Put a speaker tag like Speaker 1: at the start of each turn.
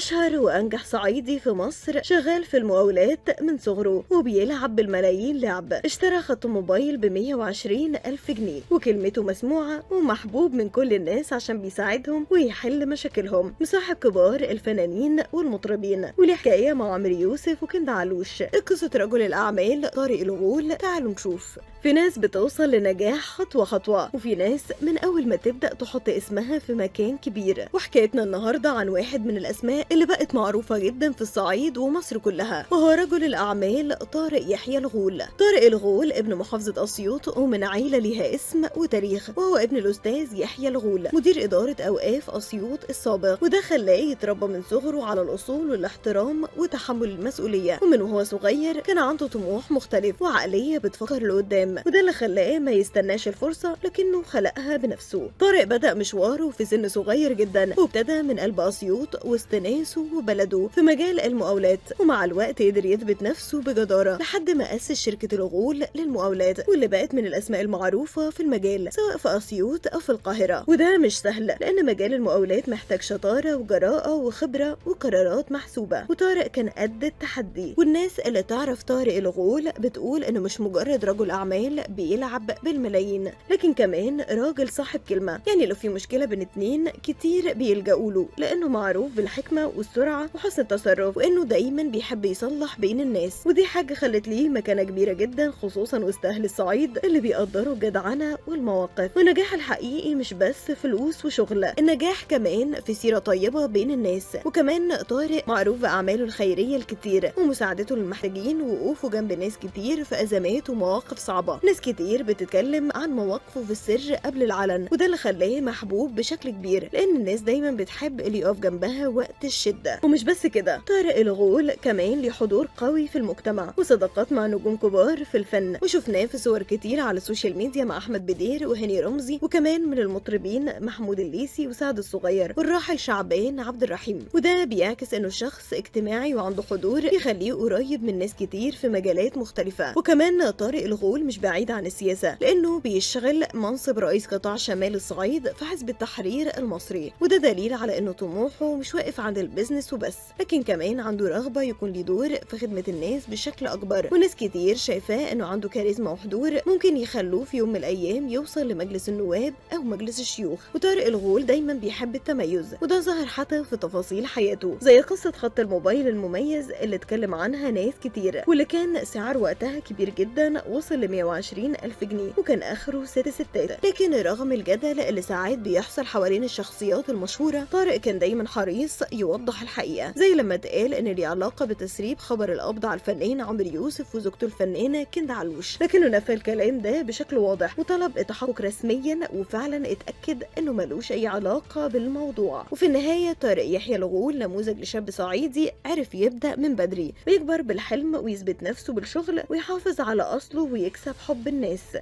Speaker 1: أشهر وأنجح صعيدي في مصر شغال في المقاولات من صغره وبيلعب بالملايين لعب. اشترى خط موبايل ب120,000 جنيه وكلمته مسموعة ومحبوب من كل الناس عشان بيساعدهم ويحل مشاكلهم. مصاحب كبار الفنانين والمطربين وليه حكاية مع عمرو يوسف وكندا علوش. قصة رجل الأعمال طارق الغول تعالوا نشوف. في ناس بتوصل لنجاح خطوة خطوة وفي ناس من أول ما تبدأ تحط اسمها في مكان كبير. وحكايتنا النهاردة عن واحد من الأسماء اللي بقت معروفة جدا في الصعيد ومصر كلها، وهو رجل الأعمال طارق يحيى الغول. طارق الغول ابن محافظة أسيوط ومن عيلة ليها اسم وتاريخ، وهو ابن الأستاذ يحيى الغول مدير إدارة أوقاف أسيوط السابق، وده خلاه يتربى من صغره على الأصول والاحترام وتحمل المسؤولية. ومن وهو صغير كان عنده طموح مختلف وعقلية بتفكر لقدام، وده اللي خلاه ما يستناش الفرصة لكنه خلقها بنفسه. طارق بدأ مشواره في سن صغير جدا وابتدى من قلب أسيوط وسط ناسه وبلده في مجال المقاولات، ومع الوقت قدر يثبت نفسه بجدارة لحد ما أسس شركة الغول للمقاولات، واللي بقت من الأسماء المعروفة في المجال سواء في أسيوط أو في القاهرة. وده مش سهل لأن مجال المقاولات محتاج شطارة وجراءة وخبرة وقرارات محسوبة، وطارق كان قد التحدي. والناس اللي تعرف طارق الغول بتقول إنه مش مجرد رجل أعمال بيلعب بالملايين، لكن كمان راجل صاحب كلمة. يعني لو في مشكلة بين اتنين كتير بيلجأوا له لأنه معروف بالحكمة والسرعة وحسن التصرف، وإنه دايما بيحب يصلح بين الناس، ودي حاجة خلت ليه مكانة كبيرة جدا خصوصا وسط أهل الصعيد اللي بيقدروا الجدعنة والمواقف. والنجاح الحقيقي مش بس فلوس وشغل، النجاح كمان في سيرة طيبة بين الناس. وكمان طارق معروف بأعماله الخيرية الكتير ومساعدته للمحتاجين ووقوفه جنب ناس كتير في أزمات ومواقف صعبة. ناس كتير بتتكلم عن مواقفه في السر قبل العلن، وده اللي خلاه محبوب بشكل كبير لأن الناس دايما بتحب اللي يقف جنبها وقت الشدة. ومش بس كده، طارق الغول كمان ليه حضور قوي في المجتمع وصداقات مع نجوم كبار في الفن، وشفناه في صور كتير على السوشيال ميديا مع أحمد بدير وهاني رمزي، وكمان من المطربين محمود الليثي وسعد الصغير والراحل شعبان عبد الرحيم. وده بيعكس انه شخص اجتماعي وعنده حضور يخليه قريب من ناس كتير في مجالات مختلفة. وكمان طارق الغول مش بعيد عن السياسة لأنه بيشغل منصب رئيس قطاع شمال الصعيد في حزب التحرير المصري، وده دليل على انه طموحه مش واقف عند البيزنس وبس، لكن كمان عنده رغبة يكون ليه دور في خدمة الناس بشكل أكبر. وناس كتير شايفاه انه عنده كاريزما وحضور ممكن يخلوه في يوم من الأيام يوصل لمجلس النواب أو مجلس الشيوخ. وطارق الغول دايما بيحب التميز، وده ظهر حتى في تفاصيل حياته زي قصة خط الموبايل المميز اللي اتكلم عنها ناس كتير، واللي كان سعر وقتها كبير جدا وصل ل120,000 جنيه وكان آخره 6 ستات. لكن رغم الجدل اللي ساعات بيحصل حوالين الشخصيات المشهورة، طارق كان دايما حريص يوضح الحقيقة، زي لما اتقال ان ليه علاقة بتسريب خبر القبض على الفنان عمرو يوسف وزوجته الفنانة كندا علوش، لكنه نفى الكلام ده بشكل واضح وطلب التحقق رسميا، وفعلا اتأكد انه ملوش اي علاقة بالموضوع. وفي النهاية طارق يحيى الغول نموذج لشاب صعيدي عرف يبدأ من بدري ويكبر بالحلم ويثبت نفسه بالشغل ويحافظ على أصله ويكسب حب الناس.